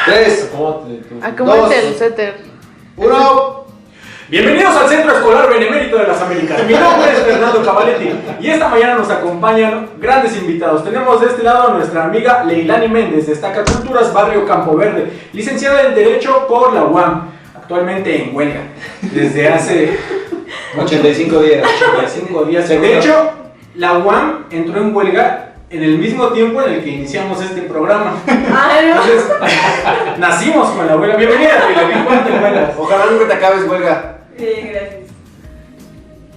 3, Acomódate el suéter. 1. Bienvenidos al Centro Escolar Benemérito de las Américas. Mi nombre es Fernando Cavaletti y esta mañana nos acompañan grandes invitados. Tenemos de este lado a nuestra amiga Leilani Méndez, destaca Culturas Barrio Campo Verde, licenciada en Derecho por la UAM, actualmente en huelga desde hace 85 días. 85 días. De hecho, la UAM entró en huelga en el mismo tiempo en el que iniciamos este programa. Entonces, nacimos con la huelga. Bienvenida, Leilani. ¿Cuándo te huelgas? Ojalá nunca te acabes huelga. Bien, gracias.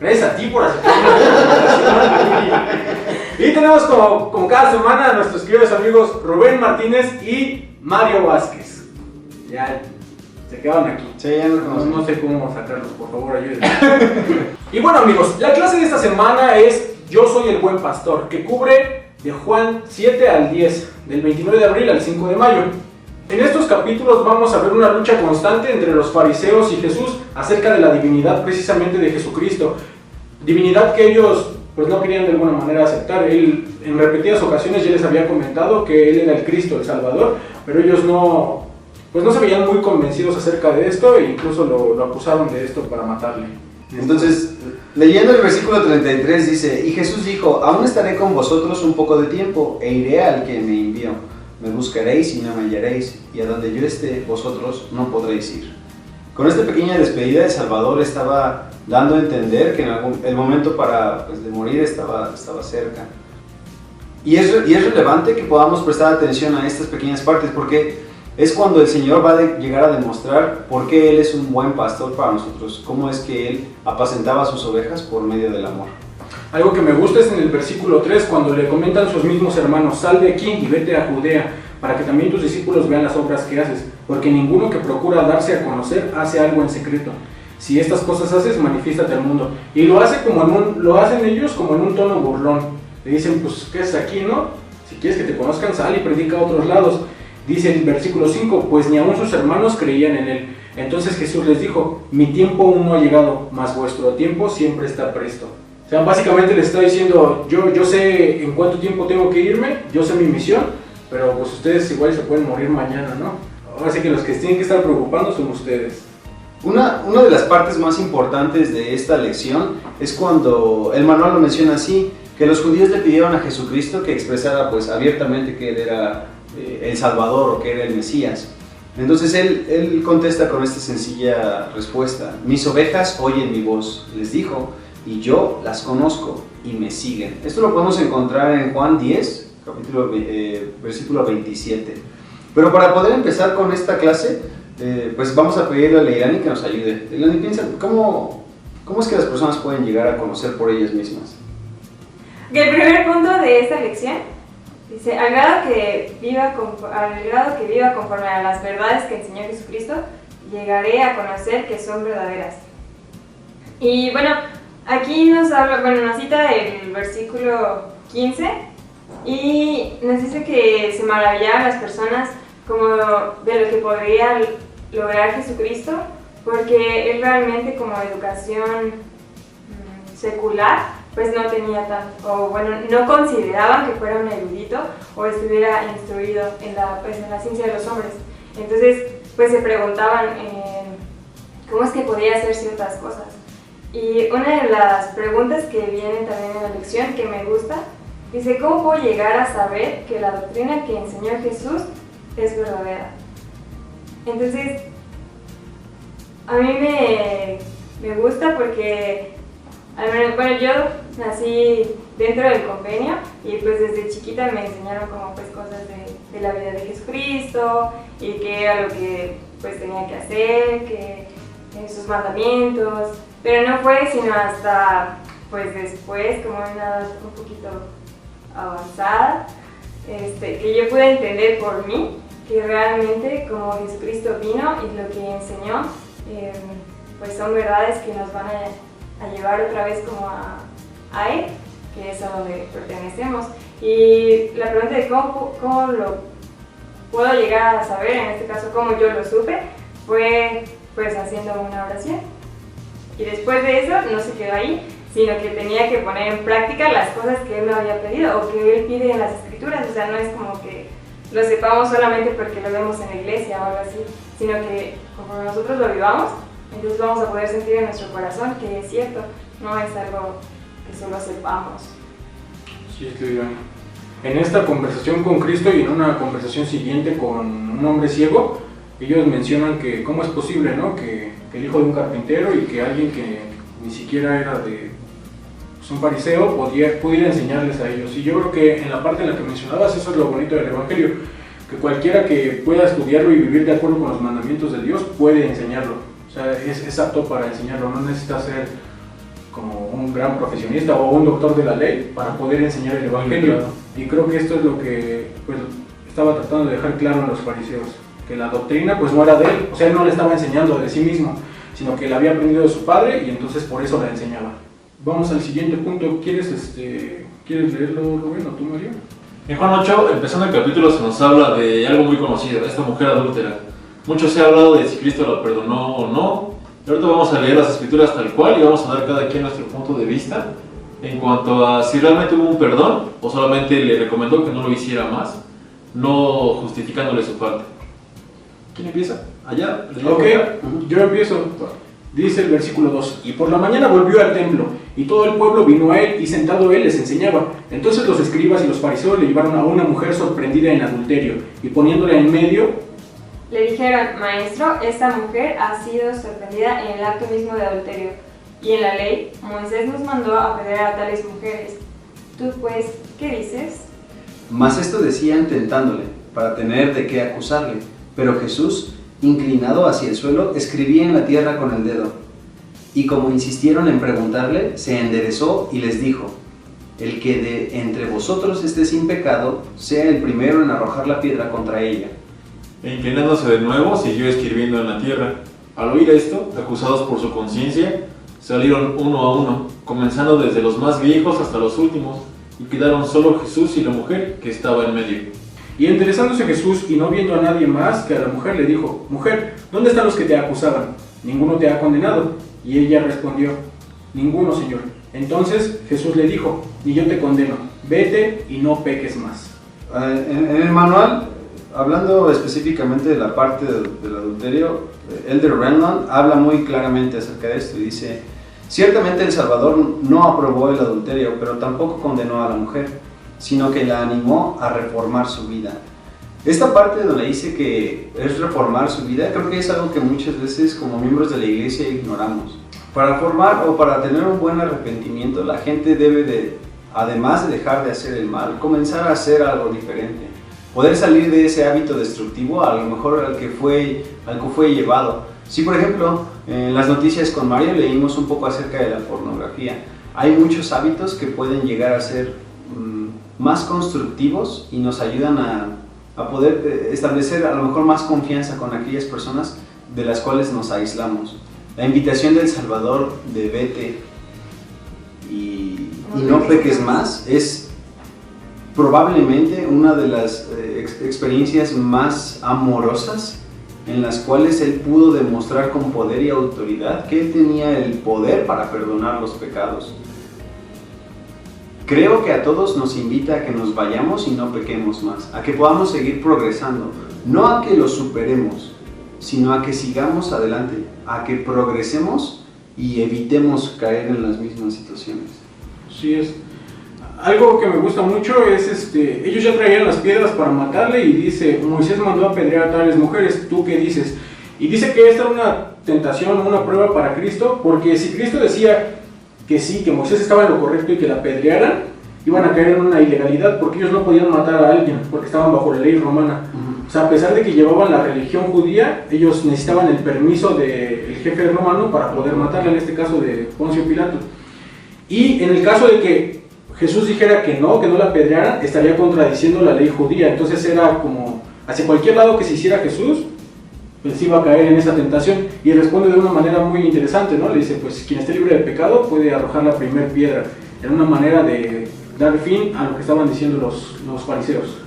Gracias a ti por aceptar. Y tenemos como cada semana a nuestros queridos amigos Rubén Martínez y Mario Vázquez. Ya se quedaron aquí. Sí, ya No sé cómo sacarlos, por favor, ayúdenme. Y bueno, amigos, la clase de esta semana es Yo soy el buen pastor, que cubre de Juan 7 al 10, del 29 de abril al 5 de mayo. En estos capítulos vamos a ver una lucha constante entre los fariseos y Jesús acerca de la divinidad precisamente de Jesucristo. Divinidad que ellos pues no querían de alguna manera aceptar. Él en repetidas ocasiones ya les había comentado que Él era el Cristo, el Salvador, pero ellos no se veían muy convencidos acerca de esto e incluso lo acusaron de esto para matarle. Entonces, leyendo el versículo 33 dice: Y Jesús dijo, aún estaré con vosotros un poco de tiempo, e iré al que me envió. Me buscaréis y no me hallaréis, y a donde yo esté, vosotros no podréis ir. Con esta pequeña despedida, el Salvador estaba dando a entender que el momento de morir estaba cerca. Y es relevante que podamos prestar atención a estas pequeñas partes, porque es cuando el Señor va a llegar a demostrar por qué Él es un buen pastor para nosotros, cómo es que Él apacentaba sus ovejas por medio del amor. Algo que me gusta es en el versículo 3, cuando le comentan sus mismos hermanos: sal de aquí y vete a Judea, para que también tus discípulos vean las obras que haces, porque ninguno que procura darse a conocer hace algo en secreto. Si estas cosas haces, manifiéstate al mundo. Y lo hacen ellos como en un tono burlón. Le dicen, pues, ¿qué es aquí, no? Si quieres que te conozcan, sal y predica a otros lados. Dice el versículo 5, pues ni aun sus hermanos creían en él. Entonces Jesús les dijo, mi tiempo aún no ha llegado, mas vuestro tiempo siempre está presto. O sea, básicamente les está diciendo, yo sé en cuánto tiempo tengo que irme, yo sé mi misión, pero pues ustedes igual se pueden morir mañana, ¿no? Ahora sí que los que tienen que estar preocupando son ustedes. Una de las partes más importantes de esta lección es cuando el manual lo menciona así, que los judíos le pidieron a Jesucristo que expresara pues abiertamente que Él era el Salvador o que era el Mesías. Entonces él contesta con esta sencilla respuesta: mis ovejas oyen mi voz, les dijo, y yo las conozco y me siguen. Esto lo podemos encontrar en Juan 10, versículo 27. Pero para poder empezar con esta clase, pues vamos a pedirle a Leilani que nos ayude. Leilani, piensa, ¿cómo es que las personas pueden llegar a conocer por ellas mismas? El primer punto de esta lección dice, al grado que viva conforme a las verdades que enseñó Jesucristo, llegaré a conocer que son verdaderas. Y bueno, aquí nos cita el versículo 15 y nos dice que se maravillaban las personas como de lo que podría lograr Jesucristo, porque él realmente como educación secular pues no tenía tanto, o bueno, no consideraban que fuera un erudito o estuviera instruido en la ciencia de los hombres. Entonces pues se preguntaban cómo es que podía hacer ciertas cosas. Y una de las preguntas que vienen también en la lección, que me gusta, dice, ¿cómo puedo llegar a saber que la doctrina que enseñó Jesús es verdadera? Entonces, a mí me gusta porque, bueno, yo nací dentro del convenio y pues desde chiquita me enseñaron como pues cosas de la vida de Jesucristo y qué era lo que pues tenía que hacer, que sus mandamientos, pero no fue sino hasta pues después, como en una edad un poquito avanzada, que yo pude entender por mí que realmente como Jesucristo vino y lo que enseñó pues son verdades que nos van a llevar otra vez como a Él, que es a donde pertenecemos. Y la pregunta de cómo lo puedo llegar a saber, en este caso cómo yo lo supe, fue pues haciendo una oración. Y después de eso no se quedó ahí, sino que tenía que poner en práctica las cosas que Él me había pedido o que Él pide en las Escrituras. O sea, no es como que lo sepamos solamente porque lo vemos en la iglesia o algo así, sino que como nosotros lo vivamos, entonces vamos a poder sentir en nuestro corazón que es cierto, no es algo que solo sepamos. Sí, es que dirán. En esta conversación con Cristo y en una conversación siguiente con un hombre ciego, ellos mencionan que cómo es posible, ¿no? Que el hijo de un carpintero y que alguien que ni siquiera era de un fariseo pudiera enseñarles a ellos. Y yo creo que en la parte en la que mencionabas, eso es lo bonito del Evangelio, que cualquiera que pueda estudiarlo y vivir de acuerdo con los mandamientos de Dios puede enseñarlo. O sea, es apto para enseñarlo, no necesita ser como un gran profesionista o un doctor de la ley para poder enseñar el Evangelio. Y creo que esto es lo que pues, estaba tratando de dejar claro en los fariseos, que la doctrina pues no era de él, o sea, él no le estaba enseñando de sí mismo, sino que la había aprendido de su padre y entonces por eso la enseñaba. Vamos al siguiente punto. ¿Quieres leerlo, Rubén, o tú, Mario? En Juan 8, empezando el capítulo, se nos habla de algo muy conocido, esta mujer adúltera. Mucho se ha hablado de si Cristo la perdonó o no. Y ahorita vamos a leer las escrituras tal cual y vamos a dar cada quien nuestro punto de vista en cuanto a si realmente hubo un perdón o solamente le recomendó que no lo hiciera más, no justificándole su falta. ¿Quién empieza? Allá. Ok, yo empiezo. Dice el versículo 2: y por la mañana volvió al templo, y todo el pueblo vino a él, y sentado él les enseñaba. Entonces los escribas y los fariseos le llevaron a una mujer sorprendida en adulterio, y poniéndola en medio, Le dijeron: Maestro, esta mujer ha sido sorprendida en el acto mismo de adulterio, y en la ley Moisés nos mandó apedrear a tales mujeres. Tú pues, ¿qué dices? Mas esto decían tentándole, para tener de qué acusarle. Pero Jesús, inclinado hacia el suelo, escribía en la tierra con el dedo. Y como insistieron en preguntarle, se enderezó y les dijo: El que de entre vosotros esté sin pecado, sea el primero en arrojar la piedra contra ella. E inclinándose de nuevo, siguió escribiendo en la tierra. Al oír esto, acusados por su conciencia, salieron uno a uno, comenzando desde los más viejos hasta los últimos, y quedaron solo Jesús y la mujer que estaba en medio. y enderezándose Jesús y no viendo a nadie más que a la mujer, le dijo: Mujer, ¿dónde están los que te acusaban? ¿Ninguno te ha condenado? Y ella respondió: Ninguno, Señor. Entonces Jesús le dijo: Ni yo te condeno, vete y no peques más. En el manual, hablando específicamente de la parte del adulterio, Elder Renlund habla muy claramente acerca de esto y dice: ciertamente el Salvador no aprobó el adulterio, pero tampoco condenó a la mujer, sino que la animó a reformar su vida. Esta parte donde dice que es reformar su vida, creo que es algo que muchas veces como miembros de la iglesia ignoramos. Para formar o para tener un buen arrepentimiento, la gente debe de, además de dejar de hacer el mal, comenzar a hacer algo diferente. Poder salir de ese hábito destructivo, a lo mejor al que fue llevado. Si por ejemplo, en las noticias con Mario leímos un poco acerca de la pornografía, hay muchos hábitos que pueden llegar a ser más constructivos y nos ayudan a poder establecer a lo mejor más confianza con aquellas personas de las cuales nos aislamos. La invitación del Salvador de vete y no peques más es probablemente una de las experiencias más amorosas en las cuales él pudo demostrar con poder y autoridad que él tenía el poder para perdonar los pecados. Creo que a todos nos invita a que nos vayamos y no pequemos más, a que podamos seguir progresando, no a que lo superemos, sino a que sigamos adelante, a que progresemos y evitemos caer en las mismas situaciones. Sí es. Algo que me gusta mucho es, ellos ya traían las piedras para matarle y dice: Moisés mandó a apedrear a tales mujeres, ¿tú qué dices? Y dice que esta era una tentación, una prueba para Cristo, porque si Cristo decía que sí, que Moisés estaba en lo correcto y que la apedrearan, iban a caer en una ilegalidad, porque ellos no podían matar a alguien, porque estaban bajo la ley romana. O sea, a pesar de que llevaban la religión judía, ellos necesitaban el permiso del jefe romano para poder matarle, en este caso de Poncio Pilato. Y en el caso de que Jesús dijera que no la apedrearan, estaría contradiciendo la ley judía. Entonces era como, hacia cualquier lado que se hiciera Jesús, pues iba a caer en esa tentación. Y responde de una manera muy interesante, ¿no? Le dice: pues quien esté libre de pecado puede arrojar la primera piedra. Era una manera de dar fin a lo que estaban diciendo los fariseos.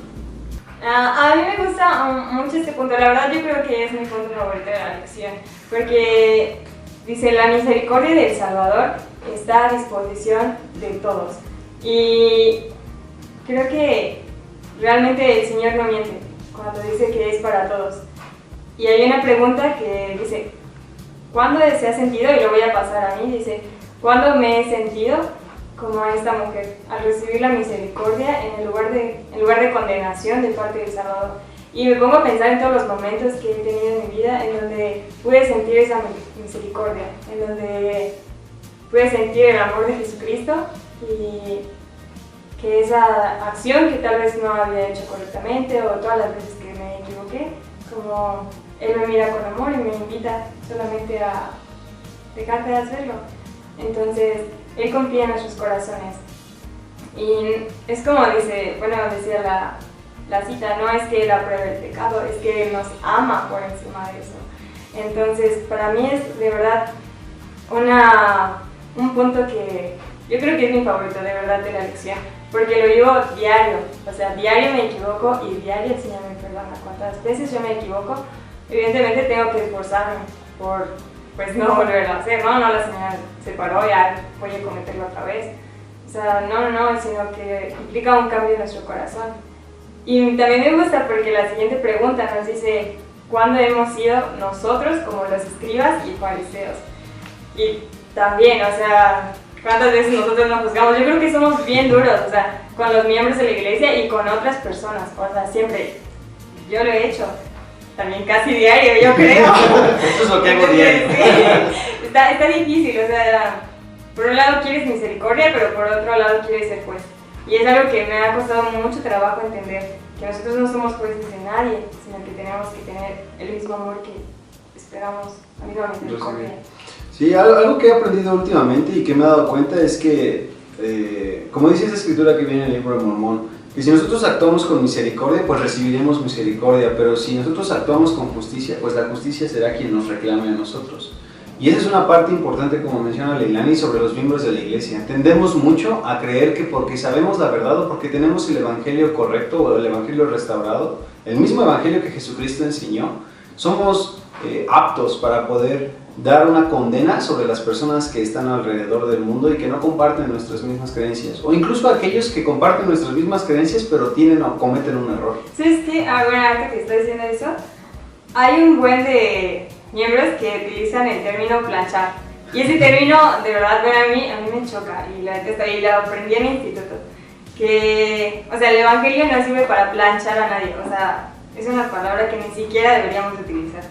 A mí me gusta mucho este punto. La verdad yo creo que es mi punto favorito de la lección, porque dice: la misericordia del Salvador está a disposición de todos. Y creo que realmente el Señor no miente. cuando dice que es para todos. Y hay una pregunta que dice, ¿cuándo se ha sentido? Y lo voy a pasar a mí, dice, ¿cuándo me he sentido como esta mujer al recibir la misericordia en lugar de condenación de parte del Salvador? Y me pongo a pensar en todos los momentos que he tenido en mi vida en donde pude sentir esa misericordia, en donde pude sentir el amor de Jesucristo y que esa acción que tal vez no había hecho correctamente o todas las veces que me equivoqué, como Él me mira con amor y me invita solamente a dejar de hacerlo. Entonces, Él confía en nuestros corazones. Y es como dice, bueno, decía la cita, no es que Él apruebe el pecado, es que Él nos ama por encima de eso. Entonces, para mí es de verdad un punto que yo creo que es mi favorito de verdad de la lección, porque lo vivo diario, o sea, diario me equivoco y diario el Señor me perdona. Cuantas veces yo me equivoco, evidentemente tengo que esforzarme por pues no volverlo a hacer, ¿no? No, la señora se paró, ya voy a cometerlo otra vez. O sea, no, sino que implica un cambio en nuestro corazón. Y también me gusta porque la siguiente pregunta nos dice, ¿cuándo hemos sido nosotros como los escribas y fariseos? Y también, o sea, ¿cuántas veces nosotros nos juzgamos? Yo creo que somos bien duros, o sea, con los miembros de la iglesia y con otras personas, o sea, siempre. Yo lo he hecho, también casi diario, yo creo. Eso es lo que hago diario. Sí, está difícil, o sea, por un lado quieres misericordia, pero por otro lado quieres ser juez. Y es algo que me ha costado mucho trabajo entender, que nosotros no somos jueces de nadie, sino que tenemos que tener el mismo amor que esperamos, la misma misericordia. Sí, algo que he aprendido últimamente y que me he dado cuenta es que, como dice esa escritura que viene en el libro de Mormón, que si nosotros actuamos con misericordia, pues recibiremos misericordia, pero si nosotros actuamos con justicia, pues la justicia será quien nos reclame a nosotros. Y esa es una parte importante, como menciona Leilani, sobre los miembros de la iglesia. Tendemos mucho a creer que porque sabemos la verdad o porque tenemos el evangelio correcto o el evangelio restaurado, el mismo evangelio que Jesucristo enseñó, somos aptos para poder dar una condena sobre las personas que están alrededor del mundo y que no comparten nuestras mismas creencias, o incluso aquellos que comparten nuestras mismas creencias pero tienen o cometen un error. ¿Sabes qué? Bueno, ahorita que estoy diciendo eso, hay un buen de miembros que utilizan el término planchar, y ese término de verdad, bueno, a mí me choca y la detesto, y lo aprendí en el instituto, que, o sea, el evangelio no sirve para planchar a nadie, o sea, es una palabra que ni siquiera deberíamos utilizar.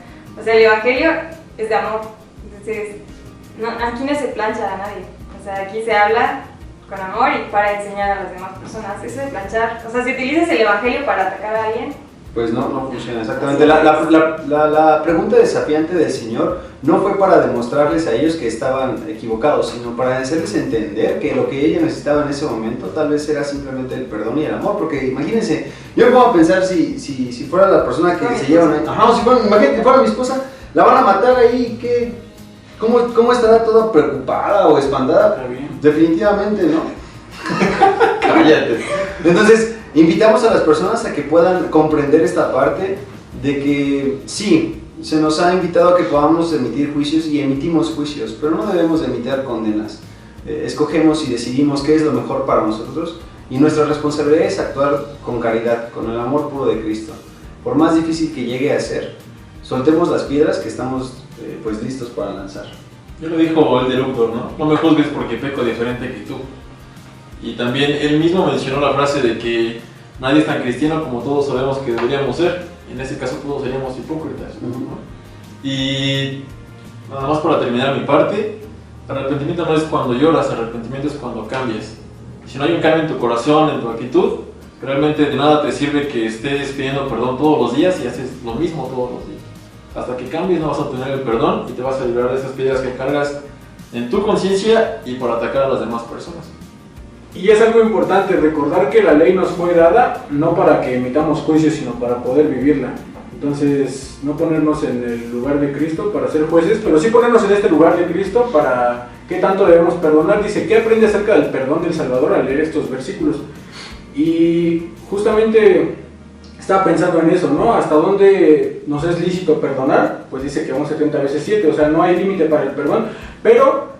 O sea, el evangelio es de amor, entonces aquí no se plancha a nadie, o sea, aquí se habla con amor y para enseñar a las demás personas. Eso de planchar, o sea, si utilizas el evangelio para atacar a alguien, pues no funciona exactamente. La pregunta desafiante del Señor no fue para demostrarles a ellos que estaban equivocados, sino para hacerles entender que lo que ella necesitaba en ese momento tal vez era simplemente el perdón y el amor. Porque imagínense, yo me pongo a pensar si fuera la persona que se llevan ahí, imagínate que fuera mi esposa, la van a matar ahí, ¿cómo estará toda preocupada o espantada? Definitivamente, ¿no? Cállate. Entonces, invitamos a las personas a que puedan comprender esta parte de que sí, se nos ha invitado a que podamos emitir juicios y emitimos juicios, pero no debemos emitir condenas. Escogemos y decidimos qué es lo mejor para nosotros y nuestra responsabilidad es actuar con caridad, con el amor puro de Cristo. Por más difícil que llegue a ser, soltemos las piedras que estamos pues listos para lanzar. Ya lo dijo el de Luctor, ¿no? No me juzgues porque peco diferente que tú. Y también él mismo mencionó la frase de que nadie es tan cristiano como todos sabemos que deberíamos ser. En ese caso todos seríamos hipócritas, ¿no? Y nada más para terminar mi parte, arrepentimiento no es cuando lloras, arrepentimiento es cuando cambias. Si no hay un cambio en tu corazón, en tu actitud, realmente de nada te sirve que estés pidiendo perdón todos los días y haces lo mismo todos los días. Hasta que cambies no vas a obtener el perdón y te vas a librar de esas piedras que cargas en tu conciencia y por atacar a las demás personas. Y es algo importante recordar que la ley nos fue dada no para que emitamos juicios, sino para poder vivirla. Entonces, no ponernos en el lugar de Cristo para ser jueces, pero sí ponernos en este lugar de Cristo para qué tanto debemos perdonar. Dice, ¿qué aprende acerca del perdón del Salvador al leer estos versículos? Y justamente estaba pensando en eso, ¿no? ¿Hasta dónde nos es lícito perdonar? Pues dice que 70 veces 7, o sea, no hay límite para el perdón, pero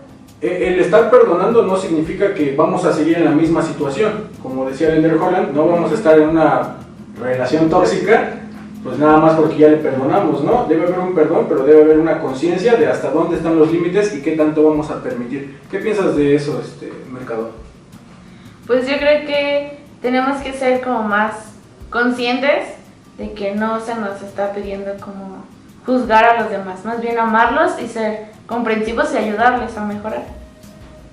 el estar perdonando no significa que vamos a seguir en la misma situación. Como decía Lender Holland, no vamos a estar en una relación tóxica pues nada más porque ya le perdonamos, ¿no? Debe haber un perdón, pero debe haber una conciencia de hasta dónde están los límites y qué tanto vamos a permitir. ¿Qué piensas de eso, Mercado? Pues yo creo que tenemos que ser como más conscientes de que no se nos está pidiendo como juzgar a los demás, más bien amarlos y ser comprensivos y ayudarles a mejorar.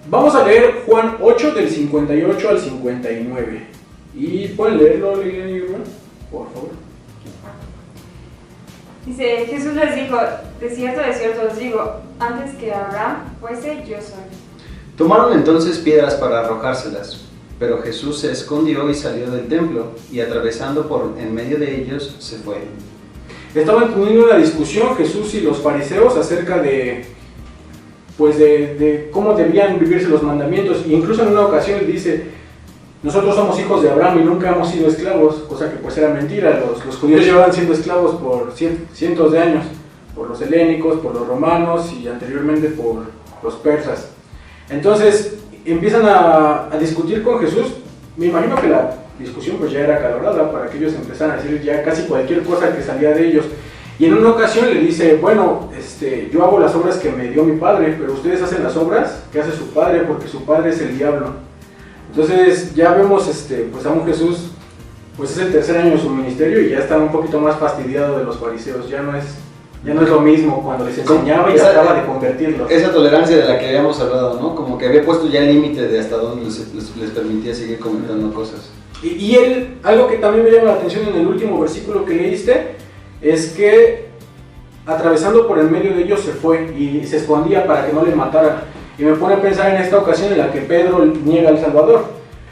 Vamos a leer Juan 8 del 58 al 59. ¿Y pueden leerlo, por favor? Dice, Jesús les dijo, de cierto os digo, antes que Abraham fuese, yo soy. Tomaron entonces piedras para arrojárselas, pero Jesús se escondió y salió del templo, y atravesando por en medio de ellos, se fue. Estaban teniendo una discusión Jesús y los fariseos acerca de cómo debían vivirse los mandamientos. E incluso en una ocasión él dice, nosotros somos hijos de Abraham y nunca hemos sido esclavos, cosa que pues era mentira. Los judíos llevaban siendo esclavos por cientos de años, por los helénicos, por los romanos y anteriormente por los persas. Entonces empiezan a discutir con Jesús. Me imagino que la discusión pues ya era acalorada para que ellos empezaran a decir ya casi cualquier cosa que salía de ellos. Y en una ocasión le dice, bueno, yo hago las obras que me dio mi padre, pero ustedes hacen las obras que hace su padre, porque su padre es el diablo. Entonces ya vemos pues a un Jesús, pues es el tercer año de su ministerio y ya está un poquito más fastidiado de los fariseos. Ya no es lo mismo cuando les enseñaba y trataba de convertirlos. Esa tolerancia de la que habíamos hablado, ¿no? Como que había puesto ya el límite de hasta dónde les permitía seguir comentando cosas. Y él, algo que también me llama la atención en el último versículo que leíste, es que atravesando por el medio de ellos se fue y se escondía para que no le mataran. Y me pone a pensar en esta ocasión en la que Pedro niega al Salvador.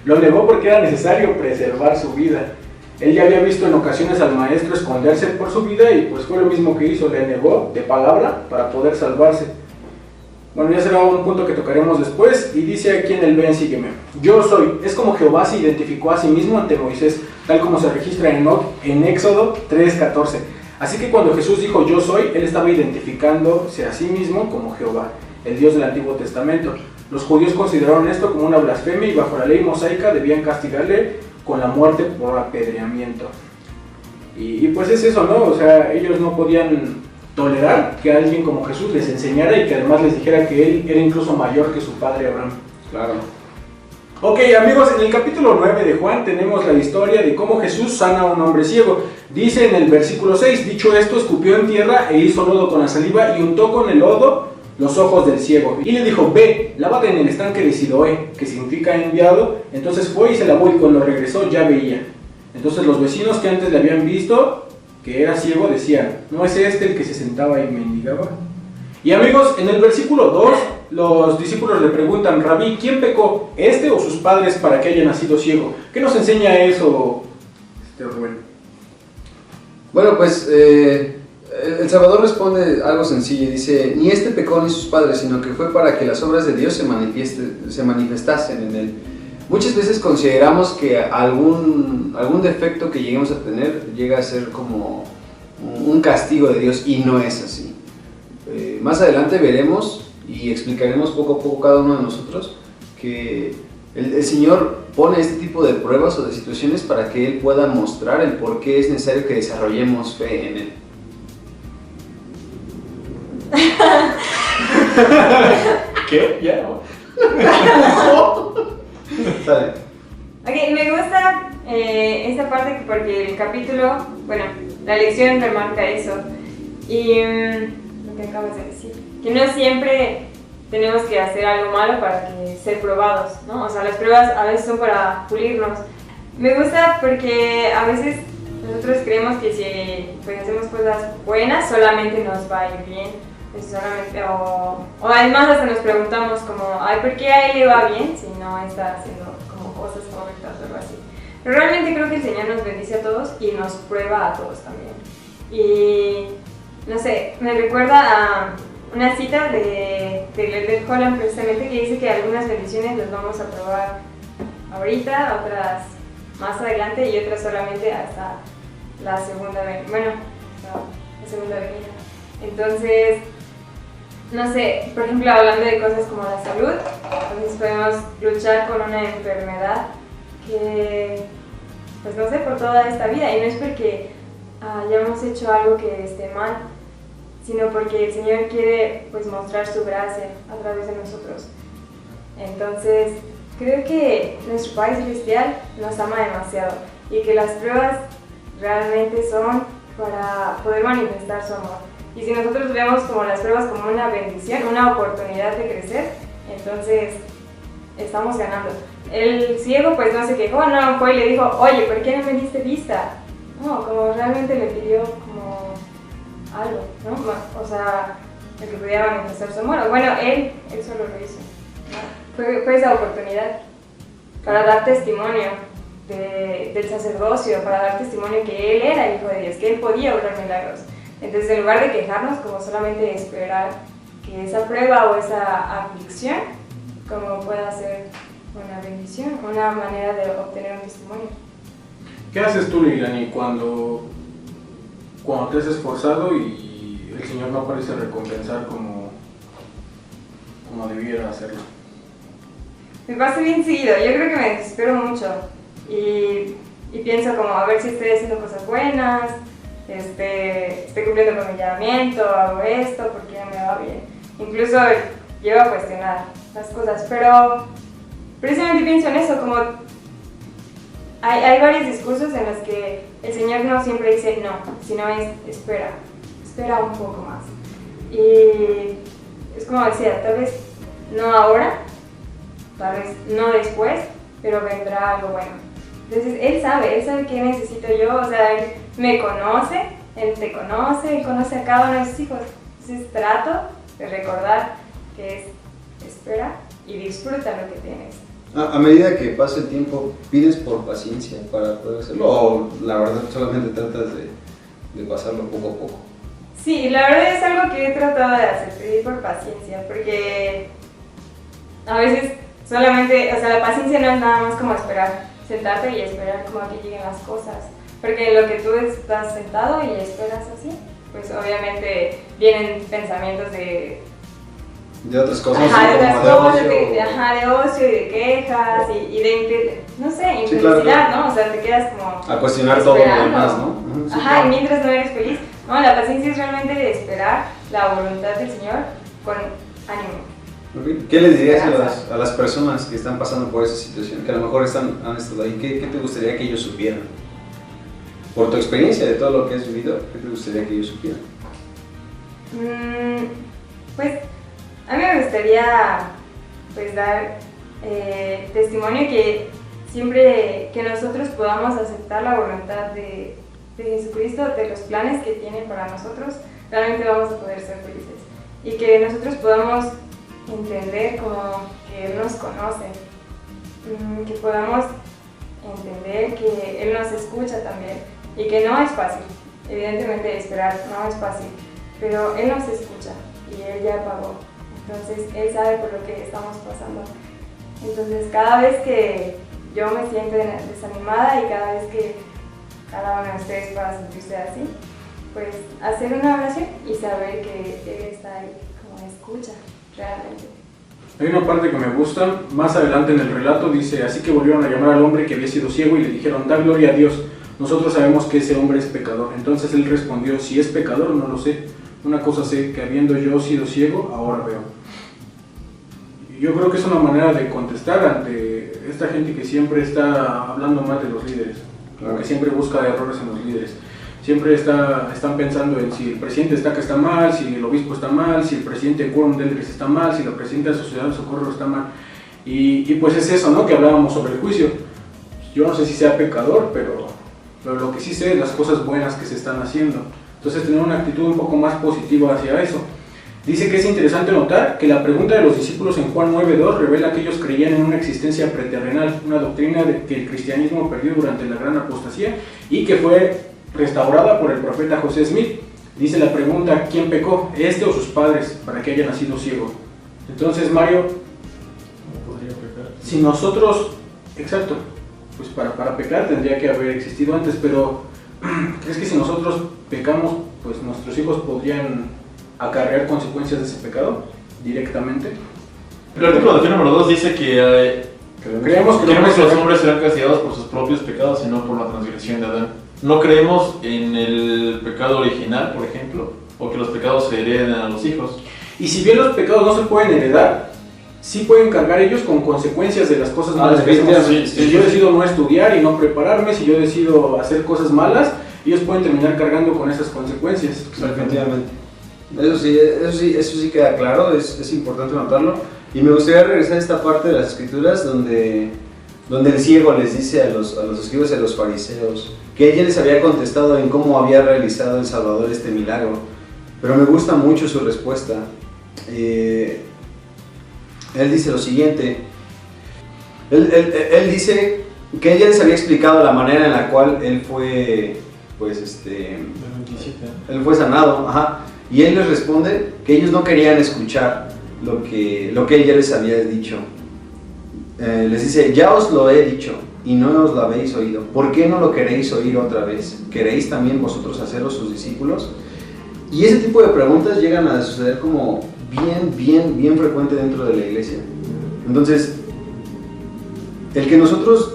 Lo negó porque era necesario preservar su vida. Él ya había visto en ocasiones al maestro esconderse por su vida y pues fue lo mismo que hizo, le negó de palabra para poder salvarse. Bueno, ya será un punto que tocaremos después, y dice aquí en el ven, sígueme. Yo soy, es como Jehová se identificó a sí mismo ante Moisés, tal como se registra en Éxodo 3:14. Así que cuando Jesús dijo yo soy, él estaba identificándose a sí mismo como Jehová, el Dios del Antiguo Testamento. Los judíos consideraron esto como una blasfemia y bajo la ley mosaica debían castigarle con la muerte por apedreamiento. Y pues es eso, ¿no? O sea, ellos no podían tolerar que alguien como Jesús les enseñara y que además les dijera que él era incluso mayor que su padre Abraham. Claro. Ok, amigos, en el capítulo 9 de Juan tenemos la historia de cómo Jesús sana a un hombre ciego. Dice en el versículo 6, dicho esto, escupió en tierra e hizo lodo con la saliva y untó con el lodo los ojos del ciego. Y le dijo, ve, lávate en el estanque de Siloé, que significa enviado. Entonces fue y se lavó y cuando regresó ya veía. Entonces los vecinos que antes le habían visto que era ciego decían, ¿no es este el que se sentaba y mendigaba? Y amigos, en el versículo 2, los discípulos le preguntan, Rabí, ¿quién pecó, este o sus padres para que haya nacido ciego? ¿Qué nos enseña eso, Rubén? Bueno, pues el Salvador responde algo sencillo, dice, ni este pecó ni sus padres, sino que fue para que las obras de Dios se manifestasen en él. Muchas veces consideramos que algún defecto que lleguemos a tener llega a ser como un castigo de Dios y no es así. Más adelante veremos y explicaremos poco a poco cada uno de nosotros que el Señor pone este tipo de pruebas o de situaciones para que Él pueda mostrar el por qué es necesario que desarrollemos fe en Él. ¿Qué? ¿Ya no? Sale. Ok, me gusta esta parte porque el capítulo, bueno, la lección remarca eso. Y lo que acabas de decir, que no siempre tenemos que hacer algo malo para ser probados, ¿no? O sea, las pruebas a veces son para pulirnos. Me gusta porque a veces nosotros creemos que si pues, hacemos cosas buenas solamente nos va a ir bien. Solamente, o además hasta nos preguntamos como, ay, ¿por qué a él le va bien si no está haciendo como cosas correctas o algo así? Pero realmente creo que el Señor nos bendice a todos y nos prueba a todos también. Y no sé, me recuerda a una cita de Gilbert Holland precisamente que dice que algunas bendiciones las vamos a probar ahorita, otras más adelante y otras solamente hasta la segunda venida. Bueno, hasta la segunda venida. Entonces, no sé, por ejemplo, hablando de cosas como la salud, entonces podemos luchar con una enfermedad que, pues no sé, por toda esta vida, y no es porque hayamos hecho algo que esté mal, sino porque el Señor quiere pues mostrar su gracia a través de nosotros. Entonces, creo que nuestro Padre Celestial nos ama demasiado y que las pruebas realmente son para poder manifestar su amor. Y si nosotros vemos como las pruebas como una bendición, una oportunidad de crecer, entonces estamos ganando. El ciego pues no se quejó, no fue y le dijo, oye, ¿por qué no me diste vista? No, como realmente le pidió como algo, ¿no? O sea, el que pudiera manifestar su amor. Bueno, él solo lo hizo, ¿no? Fue esa oportunidad para dar testimonio del sacerdocio, para dar testimonio que él era el Hijo de Dios, que él podía obrar milagros. Entonces, en lugar de quejarnos, como solamente esperar que esa prueba o esa aflicción, como pueda ser una bendición, una manera de obtener un testimonio. ¿Qué haces tú, Liliani, cuando te has esforzado y el Señor no parece recompensar como debiera hacerlo? Me pasa bien seguido, yo creo que me desespero mucho y pienso como a ver si estoy haciendo cosas buenas, estoy cumpliendo con mi llamamiento, hago esto, porque no me va bien. Incluso llego a cuestionar las cosas, pero precisamente pienso en eso, como hay varios discursos en los que el Señor no siempre dice no, sino es espera un poco más. Y es como decía, tal vez no ahora, tal vez no después, pero vendrá algo bueno. Entonces Él sabe qué necesito yo, o sea, Él me conoce, Él te conoce, Él conoce a cada uno de sus hijos. Entonces trato de recordar que es espera y disfruta lo que tienes. A medida que pasa el tiempo, ¿pides por paciencia para poder hacerlo? ¿O la verdad solamente tratas de pasarlo poco a poco? Sí, la verdad es algo que he tratado de hacer, pedir por paciencia, porque a veces solamente, o sea, la paciencia no es nada más como esperar, sentarte y esperar como a que lleguen las cosas, porque en lo que tú estás sentado y esperas así, pues obviamente vienen pensamientos de otras cosas, de otras como cosas, de de ocio y de quejas y de, no sé, infelicidad, sí, claro. ¿no? O sea, te quedas como a cuestionar todo lo demás, ¿no? Sí, Ajá, claro. y mientras no eres feliz. No, la paciencia es realmente de esperar la voluntad del Señor con ánimo. Okay. ¿Qué les dirías a las personas que están pasando por esa situación, que a lo mejor han estado ahí? ¿Qué te gustaría que ellos supieran? Por tu experiencia de todo lo que has vivido, ¿qué te gustaría que ellos supieran? Pues a mí me gustaría pues dar testimonio que siempre que nosotros podamos aceptar la voluntad de Jesucristo, de los planes que tiene para nosotros, realmente vamos a poder ser felices. Y que nosotros podamos entender como que Él nos conoce, que podamos entender que Él nos escucha también y que no es fácil. Evidentemente esperar no es fácil, pero Él nos escucha y Él ya pagó. Entonces Él sabe por lo que estamos pasando. Entonces cada vez que yo me siento desanimada y cada vez que cada uno de ustedes pueda sentirse así, pues hacer una oración y saber que Él está ahí, como escucha realmente. Hay una parte que me gusta, más adelante en el relato dice, así que volvieron a llamar al hombre que había sido ciego y le dijeron, da gloria a Dios, nosotros sabemos que ese hombre es pecador. Entonces él respondió, si es pecador no lo sé, una cosa sé, que habiendo yo sido ciego, ahora veo. Y yo creo que es una manera de contestar ante esta gente que siempre está hablando mal de los líderes, que siempre busca errores en los líderes. Siempre están pensando en si el presidente que está mal, si el obispo está mal, si el presidente de Quórum del está mal, si la presidenta de Sociedad de Socorro está mal. Y pues es eso, ¿no? Que hablábamos sobre el juicio. Yo no sé si sea pecador, pero lo que sí sé es las cosas buenas que se están haciendo. Entonces tener una actitud un poco más positiva hacia eso. Dice que es interesante notar que la pregunta de los discípulos en Juan 9:2 revela que ellos creían en una existencia preterrenal, una doctrina que el cristianismo perdió durante la gran apostasía y que fue restaurada por el profeta José Smith. Dice la pregunta, ¿quién pecó? ¿Este o sus padres para que haya nacido ciego? Entonces, Mario, ¿Cómo podría pecar? si nosotros, exacto, pues para pecar tendría que haber existido antes, pero ¿crees que si nosotros pecamos, pues nuestros hijos podrían acarrear consecuencias de ese pecado directamente? El artículo de fe número 2 dice que Creemos que los hombres serán castigados por sus propios pecados y no por la transgresión de Adán. no creemos en el pecado original, por ejemplo, o que los pecados se hereden a los hijos. Y si bien los pecados no se pueden heredar, sí pueden cargar ellos con consecuencias de las cosas malas que hacemos. Si yo decido no estudiar y no prepararme, si yo decido hacer cosas malas, ellos pueden terminar cargando con esas consecuencias. Efectivamente. Eso sí queda claro, es importante notarlo. Y me gustaría regresar a esta parte de las escrituras donde el ciego les dice a los escribas y a los fariseos que ella les había contestado en cómo había realizado el Salvador este milagro. Pero me gusta mucho su respuesta. Él dice lo siguiente. Él dice que ella les había explicado la manera en la cual él fue, pues, él fue sanado, ajá. Y él les responde que ellos no querían escuchar lo que ella les había dicho. Les dice, ya os lo he dicho y no os lo habéis oído. ¿Por qué no lo queréis oír otra vez? ¿Queréis también vosotros haceros sus discípulos? Y ese tipo de preguntas llegan a suceder como bien frecuente dentro de la iglesia. Entonces, el que nosotros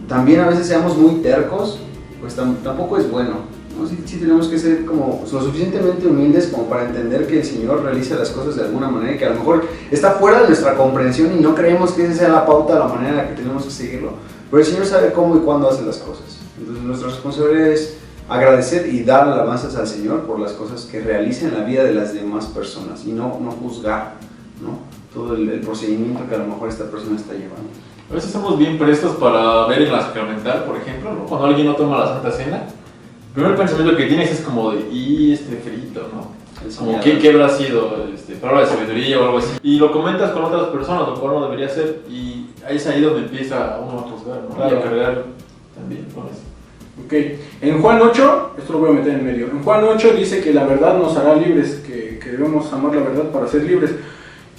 también a veces seamos muy tercos, pues tampoco es bueno, ¿no? Sí tenemos que ser como lo suficientemente humildes como para entender que el Señor realiza las cosas de alguna manera y que a lo mejor está fuera de nuestra comprensión y no creemos que esa sea la pauta, la manera en la que tenemos que seguirlo. Pero el Señor sabe cómo y cuándo hace las cosas. Entonces nuestra responsabilidad es agradecer y dar alabanzas al Señor por las cosas que realiza en la vida de las demás personas y no juzgar, ¿no? Todo el procedimiento que a lo mejor esta persona está llevando. A veces somos bien prestos para ver en la sacramental, por ejemplo, ¿no? Cuando alguien no toma la Santa Cena, el primer pensamiento que tienes es como de, frito, ¿no? Como, ¿qué habrá sido? Palabra de sabiduría o algo así. Y lo comentas con otras personas, lo cual no debería ser, y es ahí donde empieza uno a juzgar, ¿no? Claro. Y a cargar también con eso. Ok, en Juan 8, esto lo voy a meter en medio, en Juan 8 dice que la verdad nos hará libres, que debemos amar la verdad para ser libres.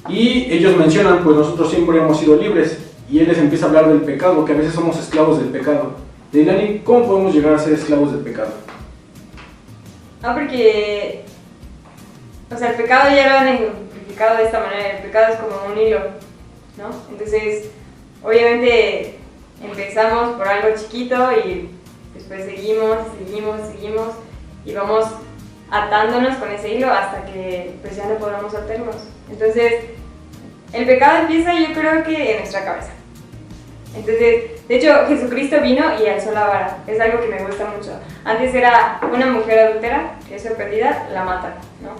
Y ellos mencionan, pues nosotros siempre hemos sido libres, y él les empieza a hablar del pecado, que a veces somos esclavos del pecado. Leilani, ¿cómo podemos llegar a ser esclavos del pecado? No, porque, o sea, el pecado ya lo han ejemplificado de esta manera, el pecado es como un hilo, ¿no? Entonces, obviamente empezamos por algo chiquito y después seguimos y vamos atándonos con ese hilo hasta que pues ya no podamos soltarnos. Entonces, el pecado empieza, yo creo que en nuestra cabeza. Entonces, de hecho, Jesucristo vino y alzó la vara. Es algo que me gusta mucho. Antes era una mujer adúltera, que es sorprendida, la matan, ¿no?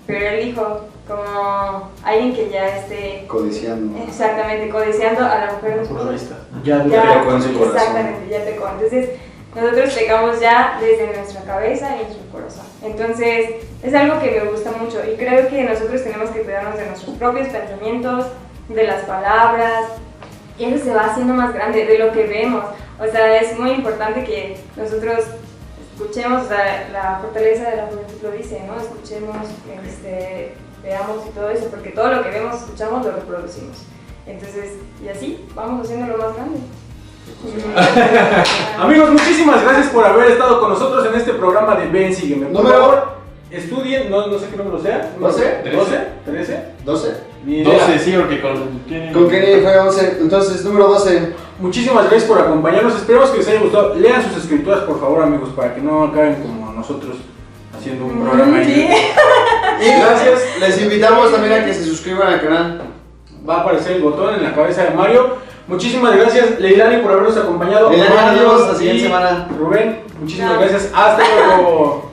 Pero él dijo, como alguien que ya esté codiciando. Exactamente, codiciando a la mujer. Por la vista. Ya pecó en su corazón. Exactamente, ya pecó. Entonces, nosotros pecamos ya desde nuestra cabeza y nuestro corazón. Entonces, es algo que me gusta mucho y creo que nosotros tenemos que cuidarnos de nuestros propios pensamientos, de las palabras, y eso se va haciendo más grande de lo que vemos. O sea, es muy importante que nosotros escuchemos, o sea, la fortaleza de la juventud lo dice, ¿no? Escuchemos, veamos y todo eso, porque todo lo que vemos, escuchamos, lo reproducimos. Entonces, y así vamos haciéndolo más grande. Amigos, muchísimas gracias por haber estado con nosotros en este programa de Ven, Sígueme. Por favor, estudien, no sé qué número sea. ¿12? ¿13? ¿12? 12, sí, porque con Kenny fue 11, entonces número 12. Muchísimas gracias por acompañarnos, esperemos que les haya gustado. Lean sus escrituras, por favor, amigos, para que no acaben como nosotros haciendo un programa ahí. Y gracias, les invitamos también a que se suscriban al canal. Va a aparecer el botón en la cabeza de Mario. Muchísimas gracias, Leilani, por habernos acompañado. Leilani, adiós, la siguiente semana. Rubén, muchísimas gracias. Hasta luego.